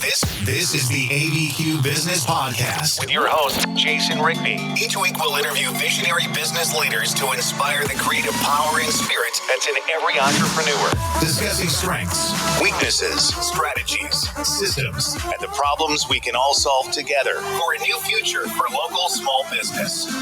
This is the ABQ Business Podcast with your host, Jason Rigby. Each week we'll interview visionary business leaders to inspire the creative power and spirit that's in every entrepreneur. Discussing strengths, weaknesses, strategies, systems, and the problems we can all solve together for a new future for local small business.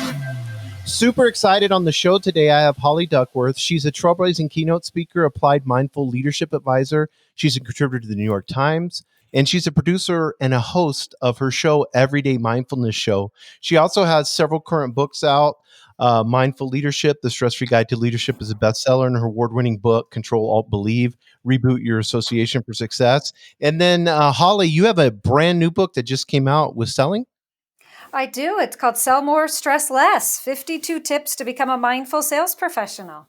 Super excited on the show today. I have Holly Duckworth. She's a trailblazing keynote speaker, applied mindful leadership advisor. She's a contributor to the New York Times, and she's a producer and a host of her show, Everyday Mindfulness Show. She also has several current books out. Mindful Leadership, The Stress-Free Guide to Leadership is a bestseller, and her award-winning book, Control, Alt, Believe, Reboot Your Association for Success. And then, Holly, you have a brand new book that just came out with Selling? I do. It's called Sell More, Stress Less, 52 Tips to Become a Mindful Sales Professional.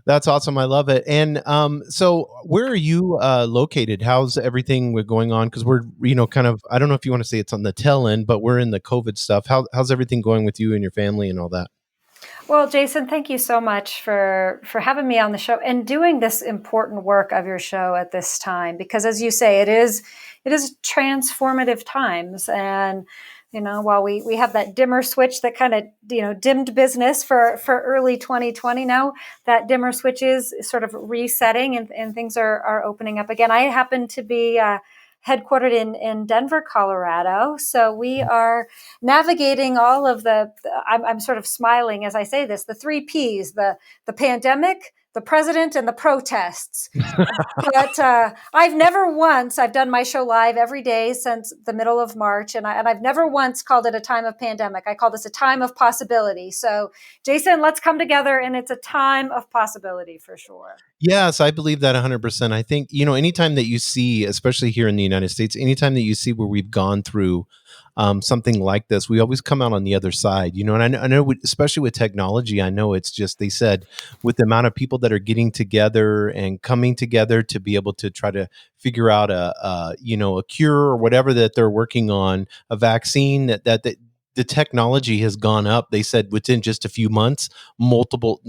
That's awesome. I love it. And so where are you located? How's everything going on? Because we're, kind of, I don't know if you want to say it's on the tail end, but we're in the COVID stuff. How's everything going with you and your family and all that? Well, Jason, thank you so much for having me on the show and doing this important work of your show at this time. Because as you say, it is transformative times. And while we have that dimmer switch that kind of, dimmed business for early 2020, now that dimmer switch is sort of resetting and things are opening up again. I happen to be headquartered in Denver, Colorado. So we are navigating all of I'm sort of smiling as I say this, the 3 Ps, the pandemic, the president, and the protests. But I've done my show live every day since the middle of March, and I've never once called it a time of pandemic. I call this a time of possibility. So, Jason, let's come together, and it's a time of possibility for sure. Yes, I believe that 100%. I think, anytime that you see, especially here in the United States, anytime that you see where we've gone through something like this, we always come out on the other side, and I know especially with technology, I know it's just, they said with the amount of people that are getting together and coming together to be able to try to figure out a cure or whatever that they're working on, a vaccine that the technology has gone up. They said within just a few months, multiple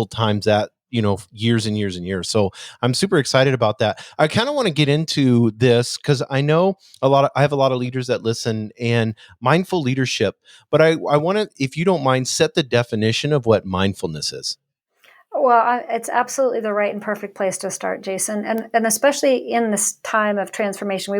times that, years and years and years. So I'm super excited about that. I kind of want to get into this because I know I have a lot of leaders that listen and mindful leadership, but I want to, if you don't mind, set the definition of what mindfulness is. Well, it's absolutely the right and perfect place to start, Jason. And especially in this time of transformation,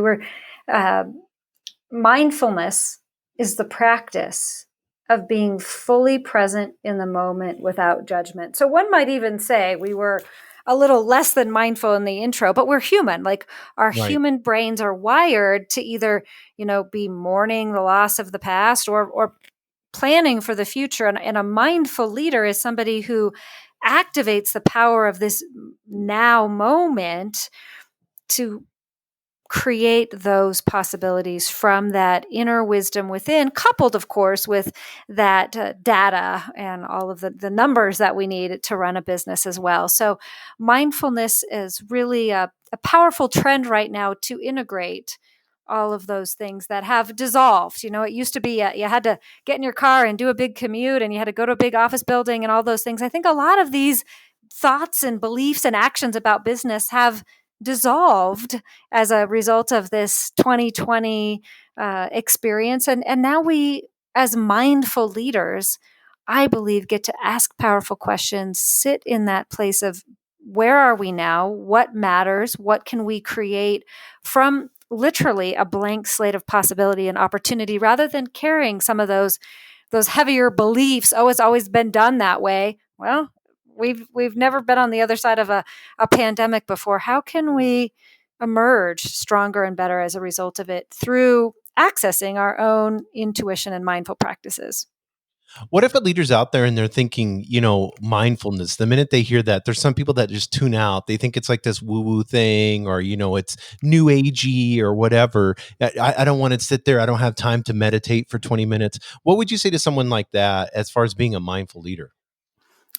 mindfulness is the practice of being fully present in the moment without judgment. So one might even say we were a little less than mindful in the intro, but we're human. Like our Right. Human brains are wired to either, be mourning the loss of the past or planning for the future. And a mindful leader is somebody who activates the power of this now moment to create those possibilities from that inner wisdom within, coupled, of course, with that data and all of the numbers that we need to run a business as well. So mindfulness is really a powerful trend right now to integrate all of those things that have dissolved. It used to be you had to get in your car and do a big commute and you had to go to a big office building and all those things. I think a lot of these thoughts and beliefs and actions about business have dissolved as a result of this 2020 experience. And now we, as mindful leaders, I believe, get to ask powerful questions, sit in that place of where are we now? What matters? What can we create from literally a blank slate of possibility and opportunity rather than carrying some of those heavier beliefs. Oh, it's always been done that way. Well, we've never been on the other side of a pandemic before. How can we emerge stronger and better as a result of it through accessing our own intuition and mindful practices? What if a leader's out there and they're thinking, mindfulness, the minute they hear that, there's some people that just tune out. They think it's like this woo-woo thing or, it's new agey or whatever. I don't want to sit there. I don't have time to meditate for 20 minutes. What would you say to someone like that as far as being a mindful leader?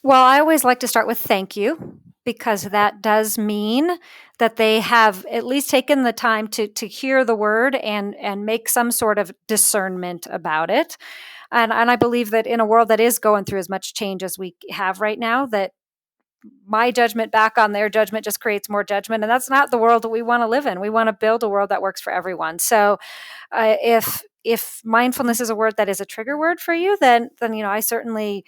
Well, I always like to start with thank you, because that does mean that they have at least taken the time to hear the word and make some sort of discernment about it. And I believe that in a world that is going through as much change as we have right now, that my judgment back on their judgment just creates more judgment. And that's not the world that we want to live in. We want to build a world that works for everyone. So if mindfulness is a word that is a trigger word for you, then I certainly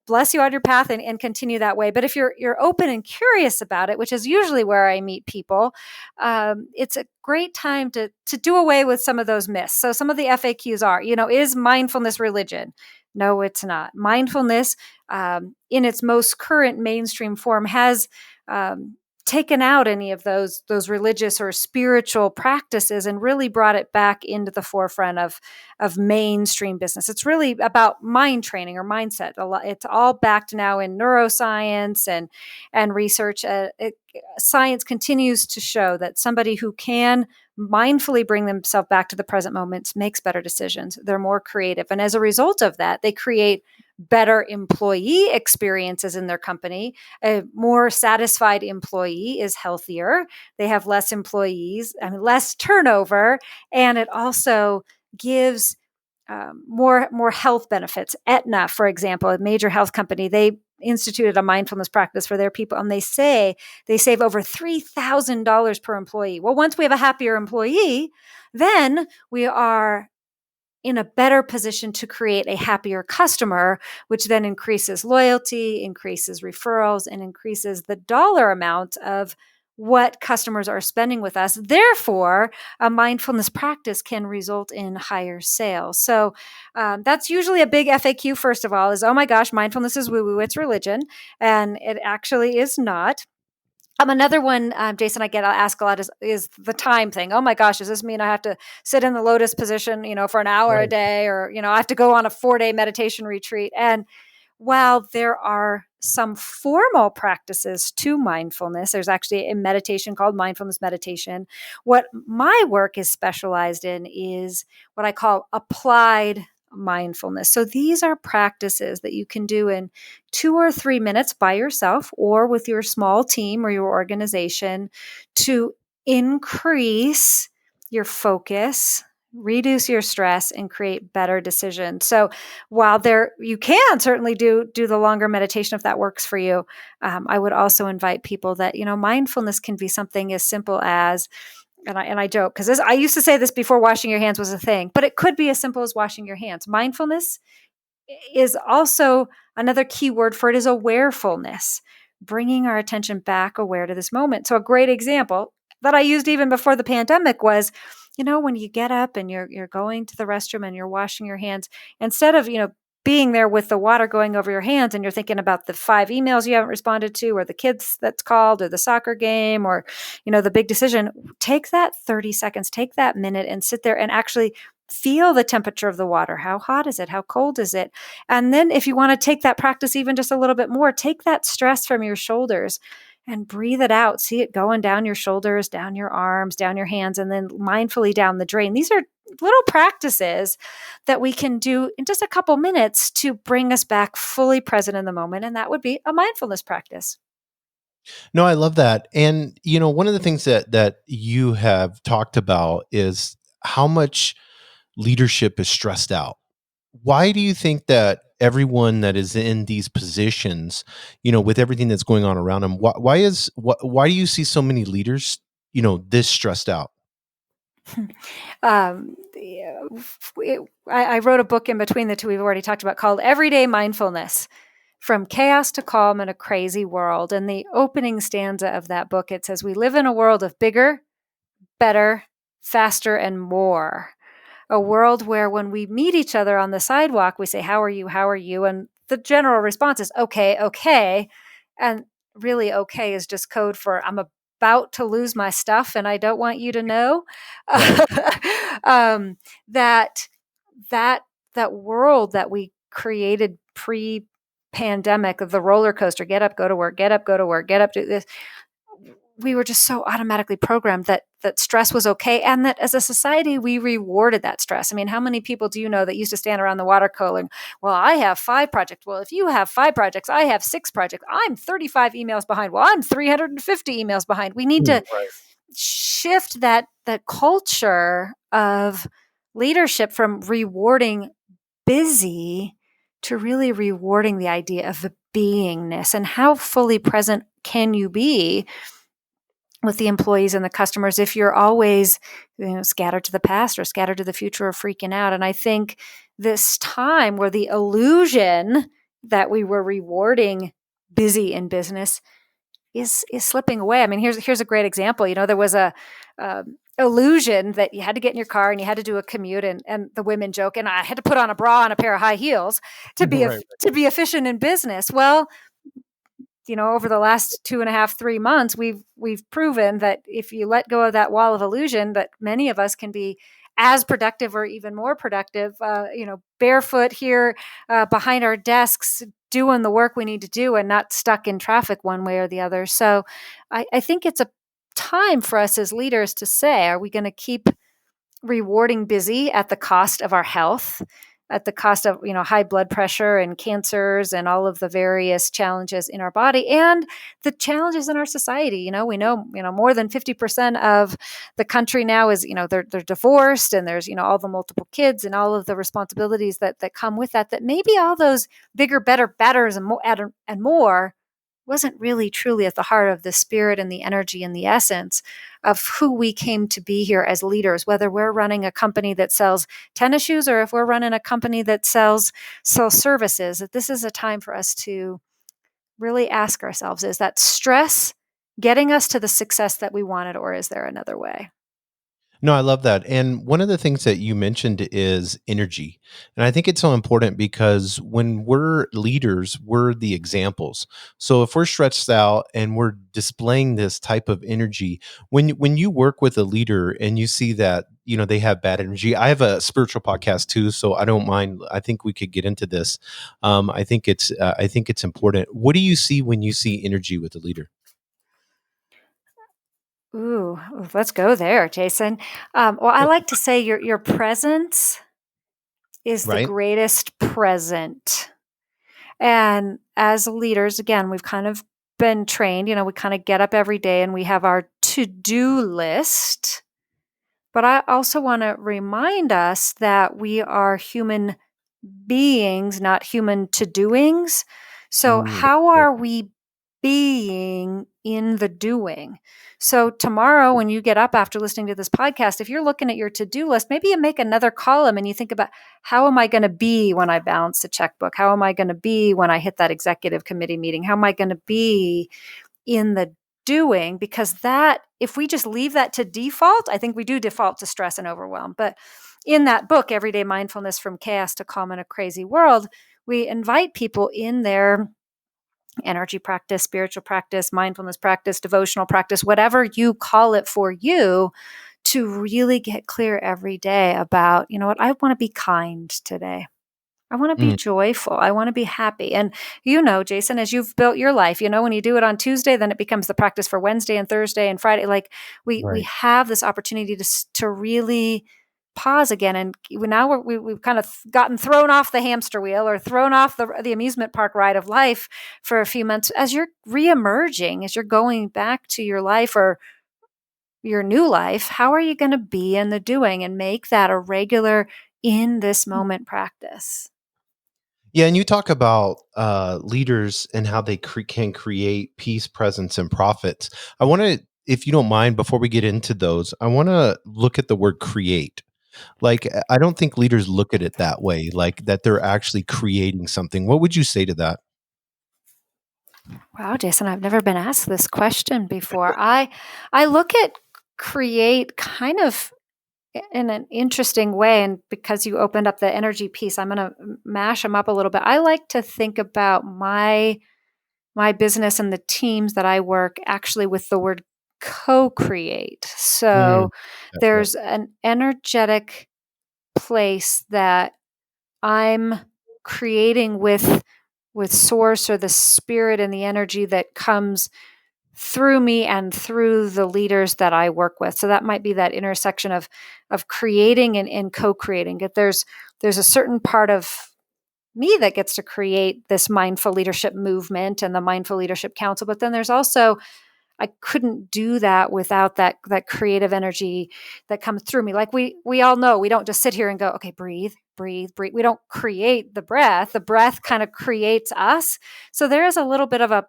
bless you on your path and continue that way. But if you're open and curious about it, which is usually where I meet people, it's a great time to do away with some of those myths. So some of the FAQs are, is mindfulness religion? No, it's not. Mindfulness, in its most current mainstream form, has taken out any of those religious or spiritual practices and really brought it back into the forefront of mainstream business. It's really about mind training or mindset. It's all backed now in neuroscience and research. Science continues to show that somebody who can mindfully bring themselves back to the present moment makes better decisions. They're more creative. And as a result of that, they create better employee experiences in their company. A more satisfied employee is healthier. They have less employees, less turnover, and it also gives more health benefits. Aetna, for example, a major health company, they instituted a mindfulness practice for their people, and they say they save over $3,000 per employee. Well, once we have a happier employee, then we are in a better position to create a happier customer, which then increases loyalty, increases referrals, and increases the dollar amount of what customers are spending with us. Therefore, a mindfulness practice can result in higher sales. So that's usually a big FAQ, first of all, is, oh my gosh, mindfulness is woo-woo, it's religion. And it actually is not. Another one, Jason, I'll ask a lot is the time thing. Oh my gosh, does this mean I have to sit in the lotus position, for an hour a day, or, I have to go on a 4-day meditation retreat? And while there are some formal practices to mindfulness, there's actually a meditation called mindfulness meditation. What my work is specialized in is what I call applied mindfulness. So these are practices that you can do in 2 or 3 minutes by yourself or with your small team or your organization to increase your focus, reduce your stress, and create better decisions. So while you can certainly do the longer meditation if that works for you, I would also invite people that, mindfulness can be something as simple as, and I joke because I used to say this before washing your hands was a thing, but it could be as simple as washing your hands. Mindfulness is also another key word for it is awarefulness, bringing our attention back aware to this moment. So a great example that I used even before the pandemic was, when you get up and you're going to the restroom and you're washing your hands, instead of, being there with the water going over your hands and you're thinking about the 5 emails you haven't responded to, or the kids that's called, or the soccer game, or, the big decision, take that 30 seconds, take that minute and sit there and actually feel the temperature of the water. How hot is it? How cold is it? And then if you want to take that practice even just a little bit more, take that stress from your shoulders and breathe it out. See it going down your shoulders, down your arms, down your hands, and then mindfully down the drain. These are little practices that we can do in just a couple minutes to bring us back fully present in the moment. And that would be a mindfulness practice. No, I love that. And, one of the things that you have talked about is how much leadership is stressed out. Why do you think that everyone that is in these positions, with everything that's going on around them, why do you see so many leaders, this stressed out? I wrote a book in between the two we've already talked about called Everyday Mindfulness: From Chaos to Calm in a Crazy World. And the opening stanza of that book, it says, we live in a world of bigger, better, faster, and more. A world where when we meet each other on the sidewalk, we say, how are you? How are you? And the general response is, okay, okay. And really, okay is just code for I'm about to lose my stuff and I don't want you to know. Right. That world that we created pre-pandemic of the roller coaster, get up, go to work, get up, go to work, get up, do this. We were just so automatically programmed that stress was okay. And that as a society, we rewarded that stress. I mean, how many people do you know that used to stand around the water cooler and, well, I have 5 projects. Well, if you have 5 projects, I have 6 projects. I'm 35 emails behind. Well, I'm 350 emails behind. We need to shift that culture of leadership from rewarding busy to really rewarding the idea of beingness, and how fully present can you be with the employees and the customers if you're always, scattered to the past or scattered to the future or freaking out. And I think this time where the illusion that we were rewarding busy in business is slipping away. I mean, here's a great example. There was a illusion that you had to get in your car and you had to do a commute, and the women joke, and I had to put on a bra and a pair of high heels to be Right. to be efficient in business. Well, over the last 2.5, 3 months, we've proven that if you let go of that wall of illusion, that many of us can be as productive or even more productive, barefoot here behind our desks, doing the work we need to do and not stuck in traffic one way or the other. So I think it's a time for us as leaders to say, are we going to keep rewarding busy at the cost of our health, at the cost of high blood pressure and cancers and all of the various challenges in our body and the challenges in our society? We know more than 50% of the country now is they're divorced, and there's all the multiple kids and all of the responsibilities that come with that maybe all those bigger, better, betters and more wasn't really truly at the heart of the spirit and the energy and the essence of who we came to be here as leaders, whether we're running a company that sells tennis shoes or if we're running a company that sells services. That this is a time for us to really ask ourselves, is that stress getting us to the success that we wanted, or is there another way? No, I love that. And one of the things that you mentioned is energy. And I think it's so important because when we're leaders, we're the examples. So if we're stretched out and we're displaying this type of energy, when you work with a leader and you see that, they have bad energy. I have a spiritual podcast too, so I don't mind. I think we could get into this. I think it's important. What do you see when you see energy with a leader? Ooh, let's go there, Jason. Well, I like to say your presence is the Right? greatest present. And as leaders, again, we've kind of been trained, we kind of get up every day and we have our to-do list. But I also want to remind us that we are human beings, not human to-doings. So Ooh, how yeah. are we being in the doing? So tomorrow, when you get up after listening to this podcast, if you're looking at your to-do list, maybe you make another column and you think about, how am I going to be when I balance the checkbook? How am I going to be when I hit that executive committee meeting? How am I going to be in the doing? Because that, if we just leave that to default, I think we do default to stress and overwhelm. But in that book, Everyday Mindfulness, From Chaos to Calm in a Crazy World, we invite people in their energy practice, spiritual practice, mindfulness practice, devotional practice, whatever you call it for you, to really get clear every day about, what, I want to be kind today. I want to be Mm, joyful. I want to be happy. And Jason, as you've built your life, when you do it on Tuesday, then it becomes the practice for Wednesday and Thursday and Friday. Like we right. have this opportunity to really pause again. And now we've kind of gotten thrown off the hamster wheel or thrown off the amusement park ride of life for a few months. As you're reemerging, as you're going back to your life or your new life, how are you going to be in the doing and make that a regular in this moment practice? Yeah, and you talk about leaders and how they can create peace, presence, and profits. I want to, if you don't mind, before we get into those, I want to look at the word create. Like, I don't think leaders look at it that way, like that they're actually creating something. What would you say to that? Wow, Jason, I've never been asked this question before. I look at create kind of in an interesting way, and because you opened up the energy piece, I'm going to mash them up a little bit. I like to think about my business and the teams that I work actually with the word co-create. Mm, So yeah. there's an energetic place that I'm creating with source or the spirit and the energy that comes through me and through the leaders that I work with. So that might be that intersection of creating and co-creating. There's a certain part of me that gets to create this mindful leadership movement and the mindful leadership council, but then there's also I couldn't do that without that creative energy that comes through me. Like we all know, we don't just sit here and go, okay, breathe, breathe, breathe. We don't create the breath. The breath kind of creates us. So there is a little bit of a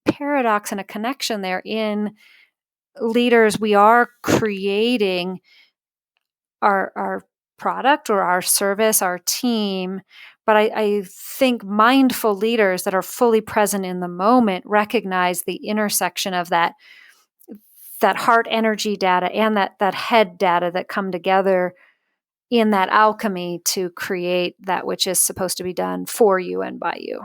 paradox and a connection there in leaders. We are creating our product or our service, our team. But I think mindful leaders that are fully present in the moment recognize the intersection of that heart energy data and that head data that come together in that alchemy to create that which is supposed to be done for you and by you.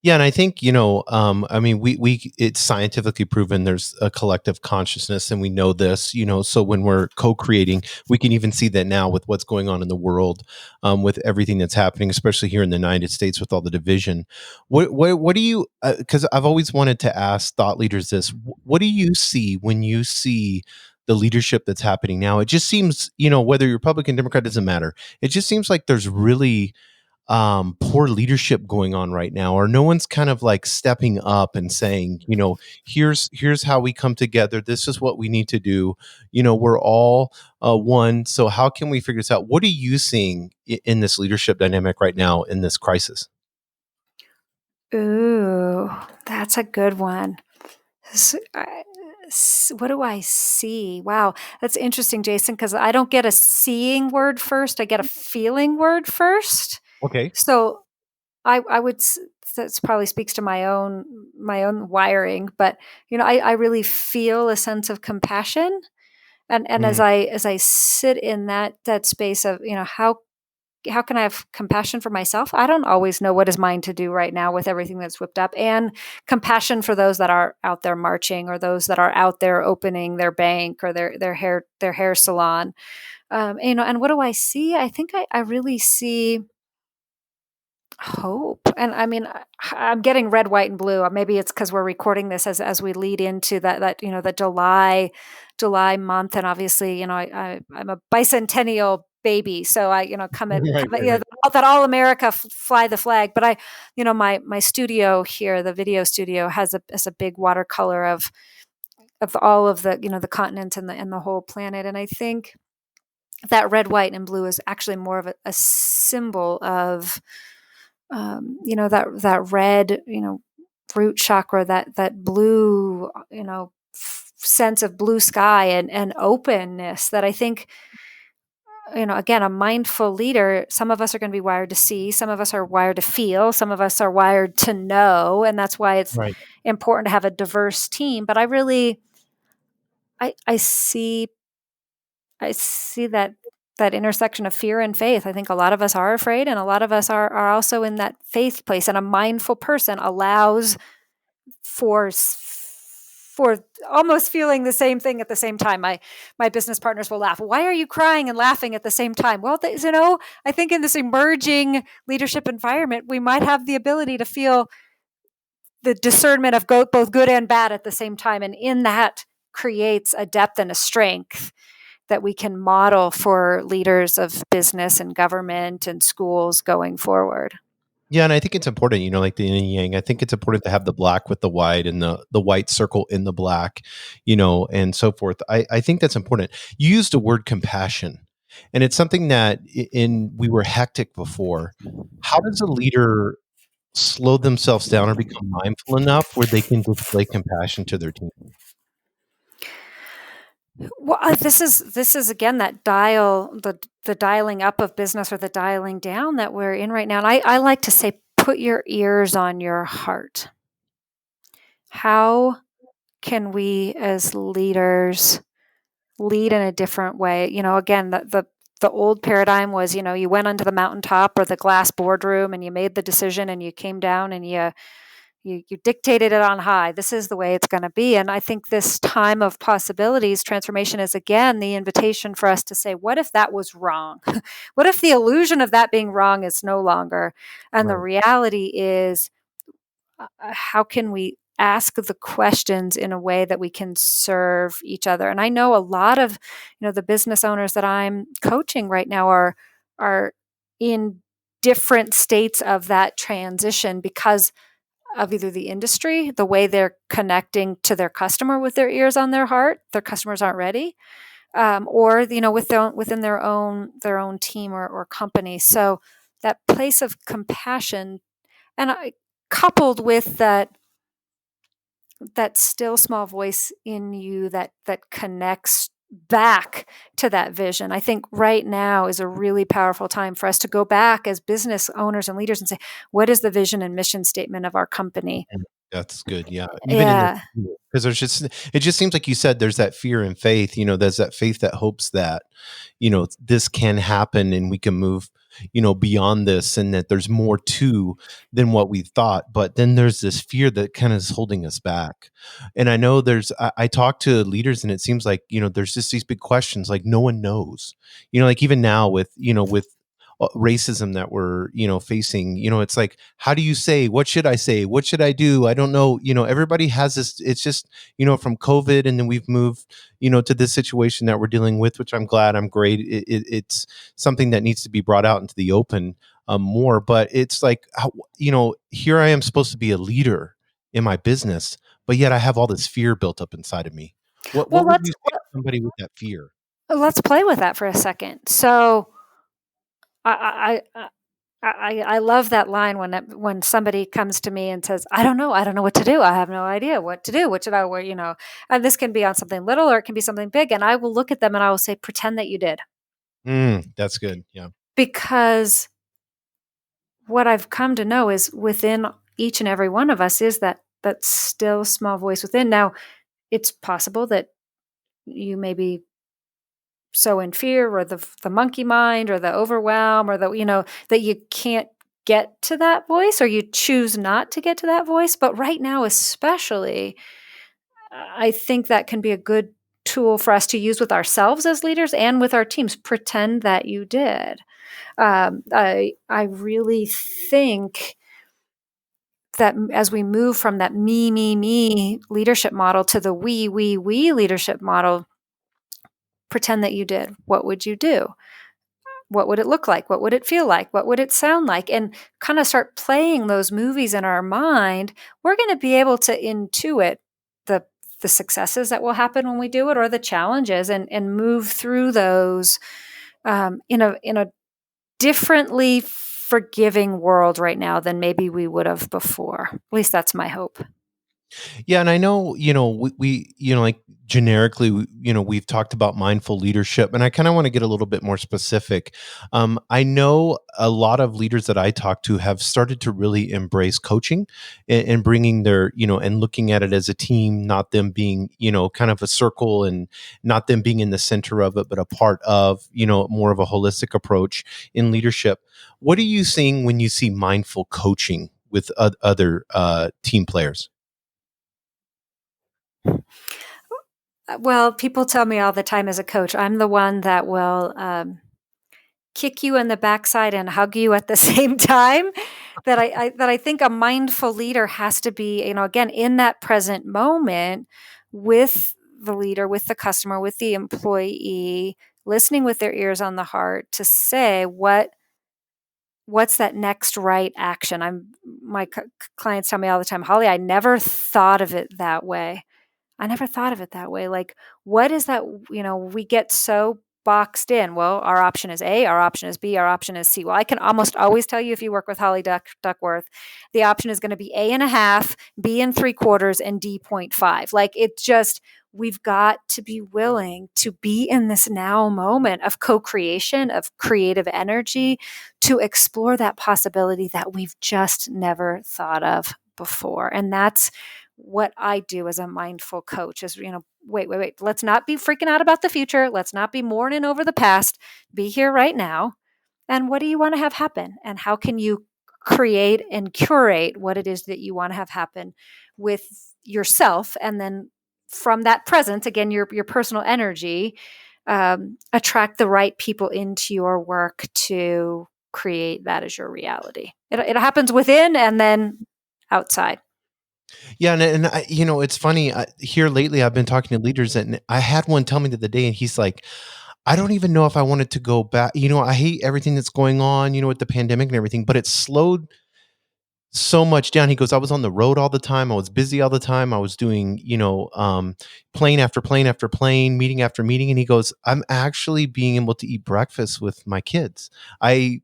Yeah, and I think, I mean, we it's scientifically proven there's a collective consciousness, and we know this, so when we're co-creating, we can even see that now with what's going on in the world, with everything that's happening, especially here in the United States with all the division. What do you? Because I've always wanted to ask thought leaders this: what do you see when you see the leadership that's happening now? It just seems, whether you're Republican, Democrat, doesn't matter. It just seems like there's really poor leadership going on right now, or no one's kind of like stepping up and saying, here's how we come together, this is what we need to do, we're all one, so how can we figure this out? What are you seeing in this leadership dynamic right now in this crisis? Ooh, that's a good one. What do I see? Wow, that's interesting, Jason, because I don't get a seeing word first. I get a feeling word first. Okay. So I would that probably speaks to my own wiring, but I really feel a sense of compassion, and as Mm, I sit in that space of how can I have compassion for myself? I don't always know what is mine to do right now with everything that's whipped up, and compassion for those that are out there marching, or those that are out there opening their bank or their hair salon. And what do I see? I think I really see hope. And I mean, I'm getting red, white, and blue. Maybe it's because we're recording this as we lead into the July month, and obviously, I'm a bicentennial baby, so I right, come at right, right. that all America fly the flag. But my studio here, the video studio, has a big watercolor of all of the continents and the whole planet, and I think that red, white, and blue is actually more of a symbol of that red, root chakra, that blue, sense of blue sky and openness that I think, again, a mindful leader, some of us are going to be wired to see, some of us are wired to feel, some of us are wired to know. And that's why it's Right. important to have a diverse team. But I see, that intersection of fear and faith. I think a lot of us are afraid, and a lot of us are also in that faith place. And a mindful person allows for almost feeling the same thing at the same time. My business partners will laugh. Why are you crying and laughing at the same time? Well, I think in this emerging leadership environment, we might have the ability to feel the discernment of both good and bad at the same time, and in that creates a depth and a strength that we can model for leaders of business and government and schools going forward. Yeah, and I think it's important, like the yin and yang. I think it's important to have the black with the white, and the white circle in the black, and so forth. I think that's important. You used the word compassion, and it's something that we were hectic before. How does a leader slow themselves down or become mindful enough where they can display compassion to their team? Well, this is again that the dialing up of business, or the dialing down that we're in right now. And I like to say, put your ears on your heart. How can we as leaders lead in a different way? Again, the old paradigm was, you went onto the mountaintop or the glass boardroom and you made the decision, and you came down and you dictated it on high. This is the way it's going to be. And I think this time of possibilities, transformation, is again the invitation for us to say, what if that was wrong? What if the illusion of that being wrong is no longer? And the Right. reality is, how can we ask the questions in a way that we can serve each other? And I know a lot of, the business owners that I'm coaching right now are in different states of that transition, because of either the industry, the way they're connecting to their customer with their ears on their heart. Their customers aren't ready, or with within their own team or company. So that place of compassion, and coupled with that still small voice in you that connects back to that vision. I think right now is a really powerful time for us to go back as business owners and leaders and say, what is the vision and mission statement of our company? That's good. Yeah. Even in the, Yeah. because it just seems like you said, there's that fear and faith, there's that faith that hopes that, this can happen and we can move, beyond this, and that there's more to than what we thought. But then there's this fear that kind of is holding us back. And I know I talk to leaders, and it seems like, there's just these big questions, like no one knows, like even now with racism that we're facing, it's like, how do you say, what should I say, what should I do? I don't know. Everybody has this. It's just, from COVID, and then we've moved to this situation that we're dealing with, which I'm great. It's something that needs to be brought out into the open more. But it's like, here I am supposed to be a leader in my business, but yet I have all this fear built up inside of me. what Well, what would you say to somebody with that fear? let's play with that for a second. So I I I I love that line when somebody comes to me and says, I don't know what to do. I have no idea what to do. What should I wear? And this can be on something little or it can be something big. And I will look at them and I will say, pretend that you did. That's good. Yeah. Because what I've come to know is within each and every one of us is that still small voice within. Now, it's possible that you may be so in fear, or the monkey mind, or the overwhelm, or that you can't get to that voice, or you choose not to get to that voice. But right now, especially, I think that can be a good tool for us to use with ourselves as leaders and with our teams. Pretend that you did. I really think that as we move from that me leadership model to the we leadership model, pretend that you did. What would you do? What would it look like? What would it feel like? What would it sound like? And kind of start playing those movies in our mind. We're going to be able to intuit the the successes that will happen when we do it, or the challenges, and move through those in a differently forgiving world right now than maybe we would have before. At least that's my hope. Yeah, and I know, like generically, we've talked about mindful leadership, and I kind of want to get a little bit more specific. I know a lot of leaders that I talk to have started to really embrace coaching, and bringing their, and looking at it as a team, not them being, kind of a circle, and not them being in the center of it, but a part of, more of a holistic approach in leadership. What are you seeing when you see mindful coaching with other team players? Well, people tell me all the time as a coach, I'm the one that will kick you in the backside and hug you at the same time. That I think a mindful leader has to be, again, in that present moment with the leader, with the customer, with the employee, listening with their ears on the heart to say what's that next right action. My clients tell me all the time, Holly, I never thought of it that way. I never thought of it that way. Like, what is that? We get so boxed in. Well, our option is A, our option is B, our option is C. Well, I can almost always tell you, if you work with Holly Duckworth, the option is going to be A and a half, B and three quarters, and D 0.5. Like, it's just, we've got to be willing to be in this now moment of co-creation, of creative energy, to explore that possibility that we've just never thought of before. And that's what I do as a mindful coach is, wait. Let's not be freaking out about the future. Let's not be mourning over the past. Be here right now. And what do you want to have happen? And how can you create and curate what it is that you want to have happen with yourself? And then from that presence, again, your personal energy, attract the right people into your work to create that as your reality. It happens within and then outside. Yeah, and I, it's funny. Here lately, I've been talking to leaders, and I had one tell me the other day, and he's like, "I don't even know if I wanted to go back. I hate everything that's going on, with the pandemic and everything, but it so much down. He goes, I was on the road all the time. I was busy all the time. I was doing, plane after plane after plane, meeting after meeting. And he goes, I'm actually being able to eat breakfast with my kids. I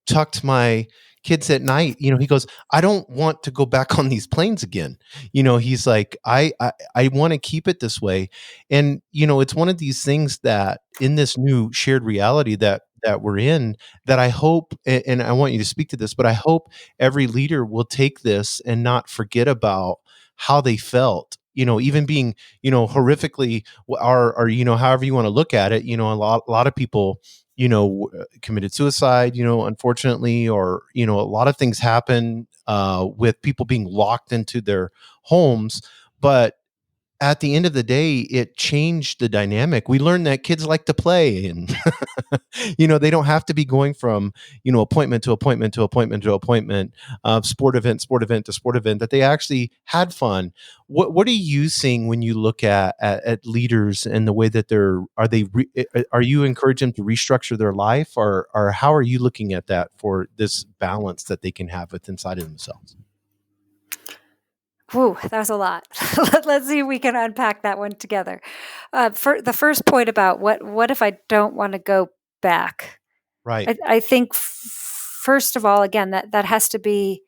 tucked my kids at night. He goes, I don't want to go back on these planes again. He's like, I want to keep it this way. And, it's one of these things that in this new shared reality that we're in, that I hope, and I want you to speak to this, but I hope every leader will take this and not forget about how they felt, even being, horrifically, or, however you want to look at it. A lot of people, committed suicide, unfortunately, or, a lot of things happen with people being locked into their homes. But at the end of the day, it changed the dynamic. We learned that kids like to play, and they don't have to be going from, appointment to appointment to appointment to appointment, sport event to sport event, that they actually had fun. What are you seeing when you look at leaders and the way that are you encouraging them to restructure their life, or how are you looking at that for this balance that they can have with inside of themselves? Whew, that was a lot. Let's see if we can unpack that one together. For the first point about what if I don't want to go back? Right. I think first of all, again, that has to be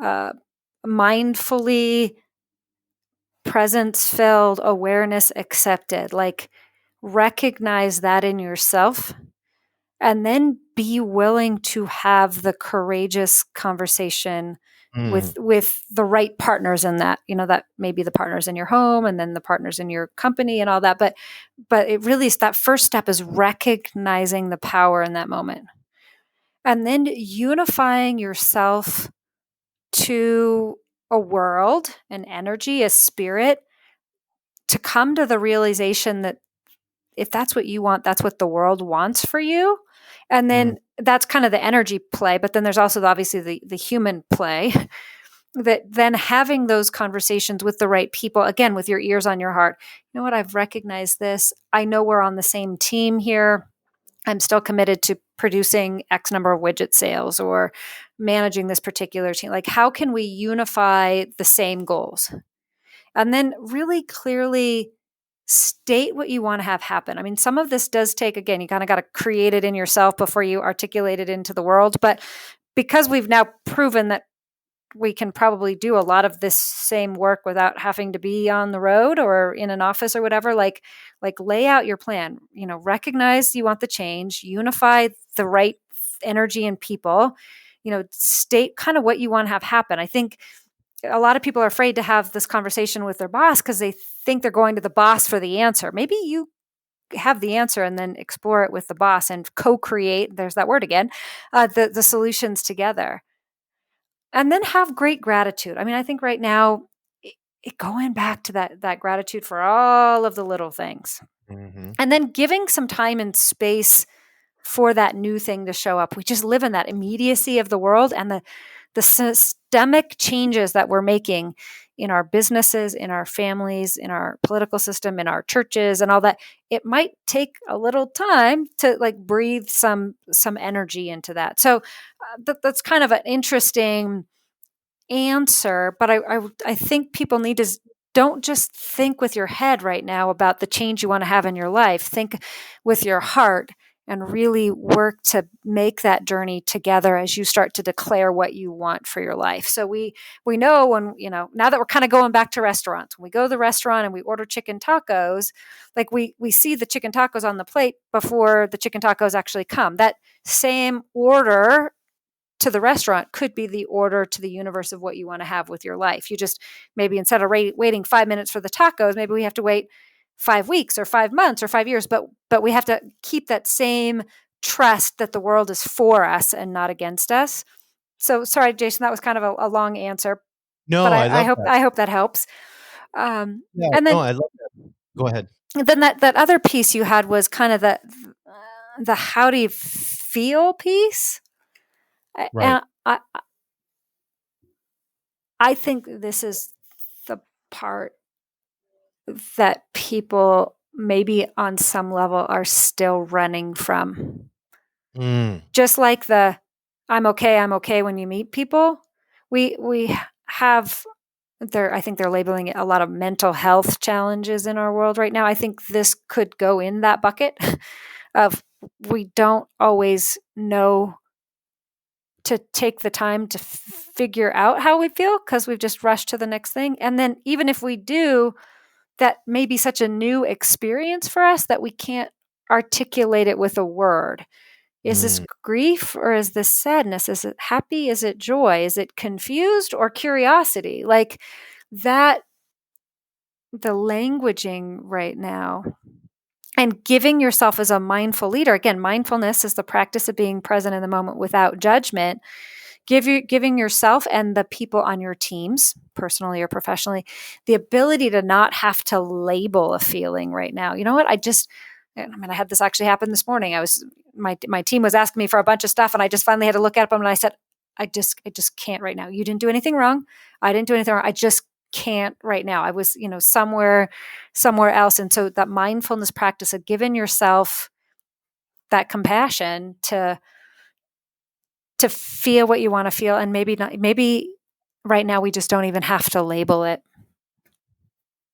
uh, mindfully presence filled, awareness accepted. Like recognize that in yourself, and then be willing to have the courageous conversation Mm, with the right partners in that. That may be the partners in your home, and then the partners in your company and all that. But it really is, that first step is recognizing the power in that moment, and then unifying yourself to a world, an energy, a spirit, to come to the realization that if that's what you want, that's what the world wants for you. And mm, then that's kind of the energy play. But then there's also obviously the human play, that then having those conversations with the right people, again, with your ears on your heart. You know what? I've recognized this. I know we're on the same team here. I'm still committed to producing X number of widget sales or managing this particular team. Like, how can we unify the same goals? And then really clearly state what you want to have happen. I mean, some of this does take, again, you kind of got to create it in yourself before you articulate it into the world. But because we've now proven that we can probably do a lot of this same work without having to be on the road or in an office or whatever, like lay out your plan, recognize you want the change, unify the right energy and people, state kind of what you want to have happen. I think a lot of people are afraid to have this conversation with their boss because they think they're going to the boss for the answer. Maybe you have the answer and then explore it with the boss and co-create, there's that word again, the solutions together. And then have great gratitude. I mean, I think right now, going back to that gratitude for all of the little things, mhm. and then giving some time and space for that new thing to show up. We just live in that immediacy of the world, and the systemic changes that we're making in our businesses, in our families, in our political system, in our churches, and all that. It might take a little time to like breathe some energy into that. So that's kind of an interesting answer, but I think people need to don't just think with your head right now about the change you want to have in your life. Think with your heart and really work to make that journey together as you start to declare what you want for your life. So we know when, now that we're kind of going back to restaurants, when we go to the restaurant and we order chicken tacos, like we see the chicken tacos on the plate before the chicken tacos actually come. That same order to the restaurant could be the order to the universe of what you want to have with your life. You just maybe instead of waiting 5 minutes for the tacos, maybe we have to wait 5 weeks or 5 months or 5 years. But we have to keep that same trust that the world is for us and not against us. So sorry, Jason, that was kind of a long answer, but No, I love that. I hope that helps. Yeah, And no, then I love that. Go ahead. that other piece you had was kind of the how do you feel piece. Right. And I think this is the part that people maybe on some level are still running from. Mm, Just like I'm okay when you meet people. we have I think they're labeling it a lot of mental health challenges in our world right now. I think this could go in that bucket of we don't always know to take the time to figure out how we feel because we've just rushed to the next thing. And then even if we do, that may be such a new experience for us that we can't articulate it with a word. Is this Mm. grief or is this sadness? Is it happy? Is it joy? Is it confused or curiosity? Like that, the languaging right now and giving yourself as a mindful leader. Again, mindfulness is the practice of being present in the moment without judgment. Giving yourself and the people on your teams, personally or professionally, the ability to not have to label a feeling right now. You know what? I had this actually happen this morning. My team was asking me for a bunch of stuff, and I just finally had to look at them, and I said, I just can't right now. You didn't do anything wrong. I didn't do anything wrong. I just can't right now. I was, somewhere else. And so that mindfulness practice of giving yourself that compassion to feel what you want to feel, and maybe right now we just don't even have to label it.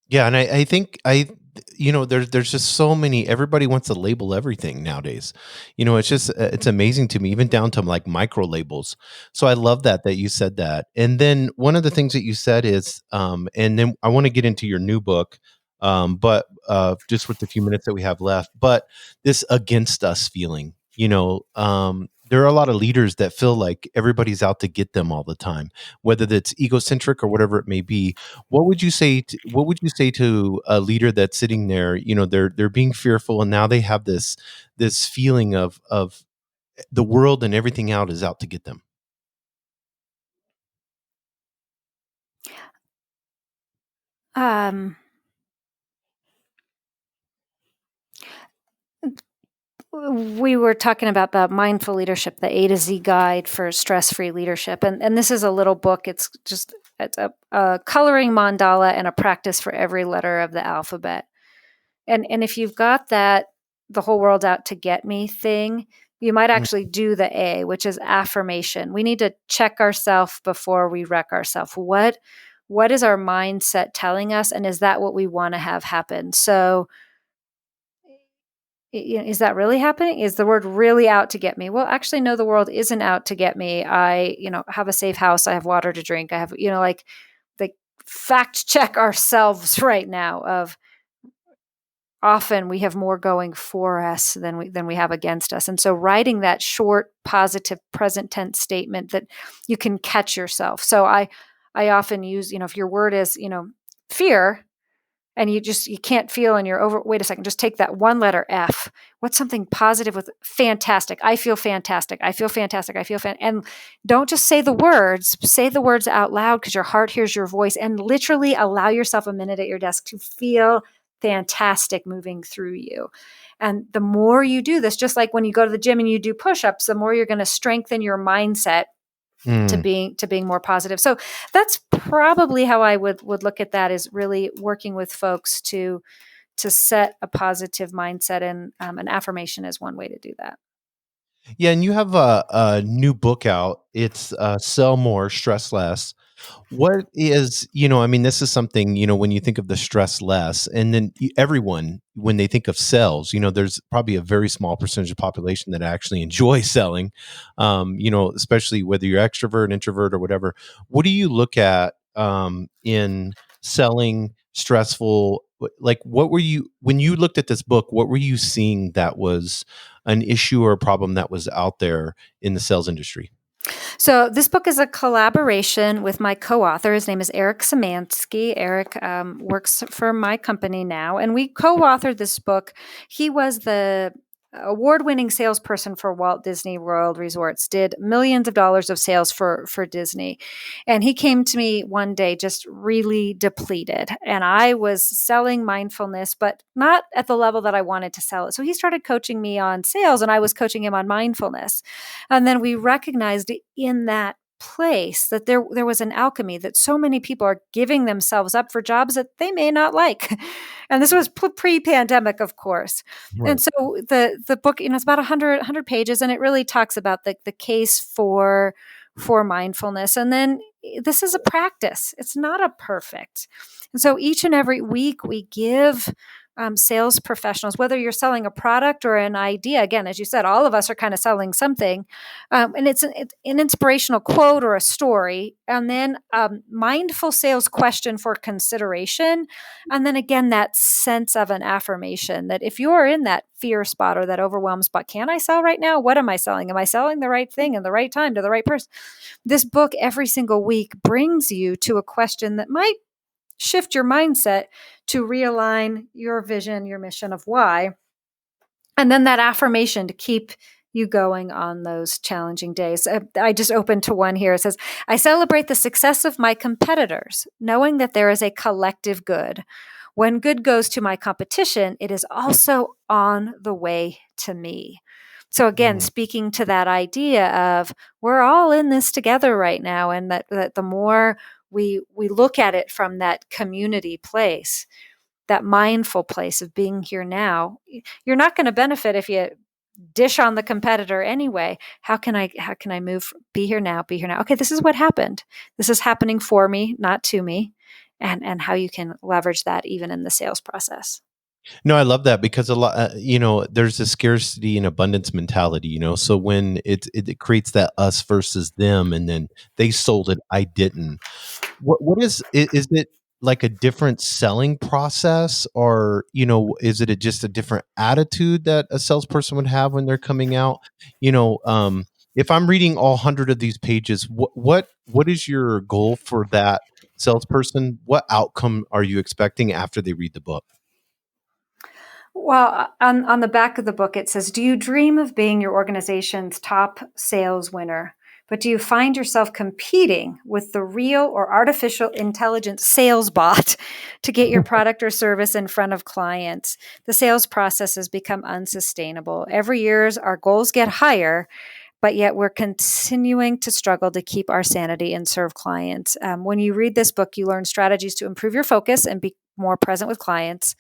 Yeah, and I think there's just so many. Everybody wants to label everything nowadays. It's just it's amazing to me, even down to like micro labels. So I love that you said that. And then one of the things that you said is, and then I want to get into your new book, but just with the few minutes that we have left, but this against us feeling. There are a lot of leaders that feel like everybody's out to get them all the time, whether that's egocentric or whatever it may be. What would you say to a leader that's sitting there? They're being fearful, and now they have this feeling of the world and everything out is out to get them. Um, we were talking about the mindful leadership, the A to Z guide for stress-free leadership, and this is a little book. It's a coloring mandala and a practice for every letter of the alphabet. And if you've got that, the whole world's out to get me thing, you might Mm. actually do the A, which is affirmation. We need to check ourselves before we wreck ourselves. What is our mindset telling us, and is that what we want to have happen? So, is that really happening? Is the world really out to get me? Well, actually, no, the world isn't out to get me. I, have a safe house. I have water to drink. I have, like fact check ourselves right now of often we have more going for us than we have against us. And so writing that short, positive present tense statement that you can catch yourself. So I often use, if your word is, fear, and you can't feel and you're over, wait a second, just take that one letter F. What's something positive with fantastic? I feel fantastic. I feel fantastic. I feel and don't just say the words out loud because your heart hears your voice, and literally allow yourself a minute at your desk to feel fantastic moving through you. And the more you do this, just like when you go to the gym and you do push-ups, the more you're going to strengthen your mindset to Mm. being more positive. So that's probably how I would look at that, is really working with folks to set a positive mindset, and an affirmation is one way to do that. Yeah, and you have a new book out. It's Sell More, Stress Less. What is, I mean, this is something, when you think of the stress less, and then everyone, when they think of sales, there's probably a very small percentage of population that actually enjoy selling, especially whether you're extrovert, introvert, or whatever. What do you look at in selling stressful? Like, what were you, when you looked at this book, what were you seeing that was an issue or a problem that was out there in the sales industry? So this book is a collaboration with my co-author. His name is Eric Szymanski. Eric works for my company now, and we co-authored this book. He was the award-winning salesperson for Walt Disney World Resorts, did millions of dollars of sales for Disney. And he came to me one day just really depleted. And I was selling mindfulness, but not at the level that I wanted to sell it. So he started coaching me on sales, and I was coaching him on mindfulness. And then we recognized in that place that there was an alchemy, that so many people are giving themselves up for jobs that they may not like. And this was pre-pandemic, of course. And Right. so the book, it's about 100 pages, and it really talks about the case for for mindfulness. And then this is a practice. It's not a perfect. And so each and every week we give sales professionals, whether you're selling a product or an idea, again, as you said, all of us are kind of selling something. And it's an inspirational quote or a story. And then mindful sales question for consideration. And then again, that sense of an affirmation that if you're in that fear spot or that overwhelmed spot, can I sell right now? What am I selling? Am I selling the right thing in the right time to the right person? This book every single week brings you to a question that might shift your mindset to realign your vision, your mission of why. And then that affirmation to keep you going on those challenging days. I just opened to one here. It says, I celebrate the success of my competitors, knowing that there is a collective good. When good goes to my competition, it is also on the way to me. So again, speaking to that idea of we're all in this together right now, and that the more we look at it from that community place, that mindful place of being here now, you're not going to benefit if you dish on the competitor anyway. How can I move? Be here now. Okay, this is what happened. This is happening for me, not to me, and how you can leverage that even in the sales process. No, I love that because a lot, there's a scarcity and abundance mentality, so when it creates that us versus them, and then they sold it, I didn't. What is it like a different selling process, or, is it just a different attitude that a salesperson would have when they're coming out? If I'm reading all 100 of these pages, what is your goal for that salesperson? What outcome are you expecting after they read the book? Well, on the back of the book, it says, do you dream of being your organization's top sales winner? But do you find yourself competing with the real or artificial intelligence sales bot to get your product or service in front of clients? The sales process has become unsustainable. Every year, our goals get higher, but yet we're continuing to struggle to keep our sanity and serve clients. When you read this book, you learn strategies to improve your focus and be more present with clients.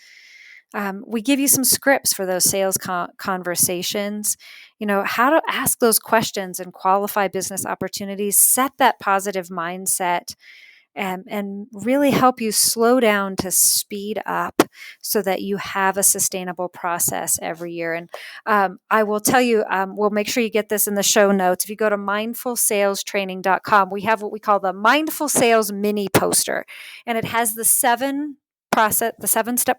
We give you some scripts for those sales conversations, how to ask those questions and qualify business opportunities, set that positive mindset, and really help you slow down to speed up so that you have a sustainable process every year. And I will tell you, we'll make sure you get this in the show notes. If you go to mindfulsalestraining.com, we have what we call the Mindful Sales Mini Poster, and it has the seven-step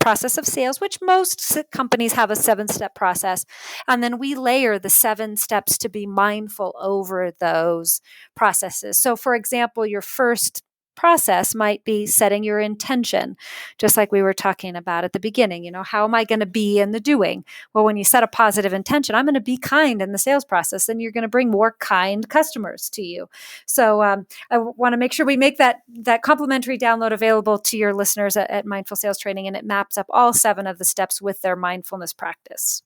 process of sales, which most companies have a 7-step process. And then we layer the 7 steps to be mindful over those processes. So for example, your first process might be setting your intention, just like we were talking about at the beginning. How am I going to be in the doing? Well, when you set a positive intention, I'm going to be kind in the sales process, then you're going to bring more kind customers to you. So I want to make sure we make that complimentary download available to your listeners at Mindful Sales Training, and it maps up all 7 of the steps with their mindfulness practice.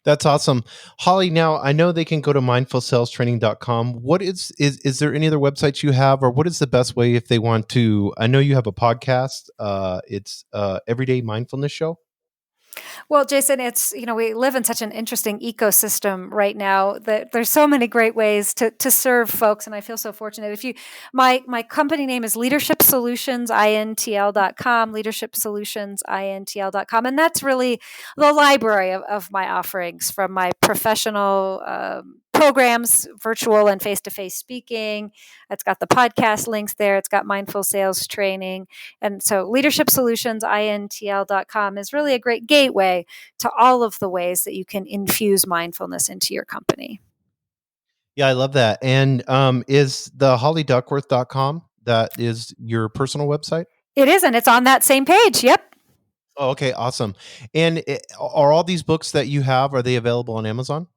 That's awesome. Holly, now I know they can go to mindfulsalestraining.com. What is there any other websites you have, or what is the best way if they want to? I know you have a podcast. It's Everyday Mindfulness Show. Well, Jason, it's, we live in such an interesting ecosystem right now that there's so many great ways to serve folks. And I feel so fortunate. My company name is Leadership Solutions, INTL.com, Leadership Solutions, INTL.com. And that's really the library of my offerings, from my professional programs, virtual and face-to-face speaking. It's got the podcast links there. It's got mindful sales training. And so Leadership Solutions, INTL.com is really a great gateway to all of the ways that you can infuse mindfulness into your company. Yeah, I love that. And is the hollyduckworth.com, that is your personal website? It is, and it's on that same page. Yep. Oh, okay, awesome. And are all these books that you have, are they available on Amazon?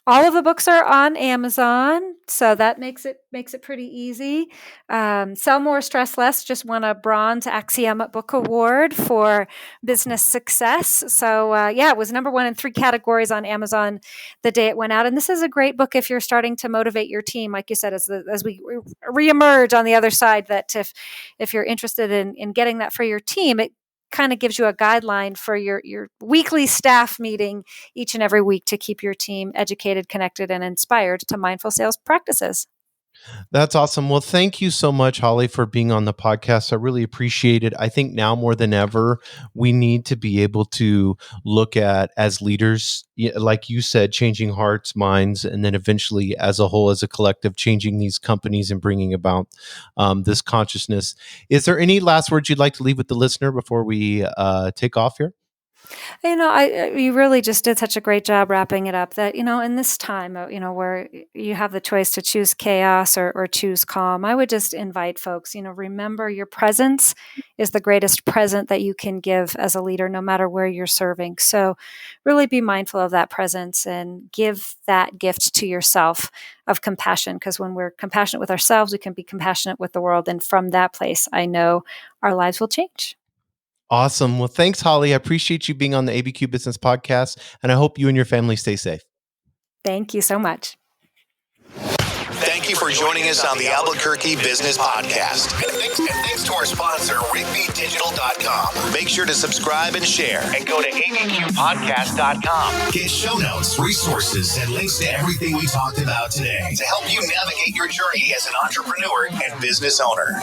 All of the books are on Amazon, so that makes it pretty easy. Sell More, Stress Less just won a Bronze Axioma Book Award for business success. So it was number 1 in 3 categories on Amazon the day it went out. And this is a great book if you're starting to motivate your team, like you said, as we reemerge on the other side. That if you're interested in getting that for your team, it kind of gives you a guideline for your weekly staff meeting each and every week to keep your team educated, connected, and inspired to mindful sales practices. That's awesome. Well, thank you so much, Holly, for being on the podcast. I really appreciate it. I think now more than ever, we need to be able to look at, as leaders, like you said, changing hearts, minds, and then eventually as a whole, as a collective, changing these companies and bringing about this consciousness. Is there any last words you'd like to leave with the listener before we take off here? You really just did such a great job wrapping it up that, in this time, where you have the choice to choose chaos or choose calm, I would just invite folks, remember your presence is the greatest present that you can give as a leader, no matter where you're serving. So really be mindful of that presence and give that gift to yourself of compassion, because when we're compassionate with ourselves, we can be compassionate with the world. And from that place, I know our lives will change. Awesome. Well, thanks, Holly. I appreciate you being on the ABQ Business Podcast, and I hope you and your family stay safe. Thank you so much. Thank you for joining us on the Albuquerque Business Podcast. And thanks to our sponsor, RigbyDigital.com. Make sure to subscribe and share. And go to abqpodcast.com. Get show notes, resources, and links to everything we talked about today to help you navigate your journey as an entrepreneur and business owner.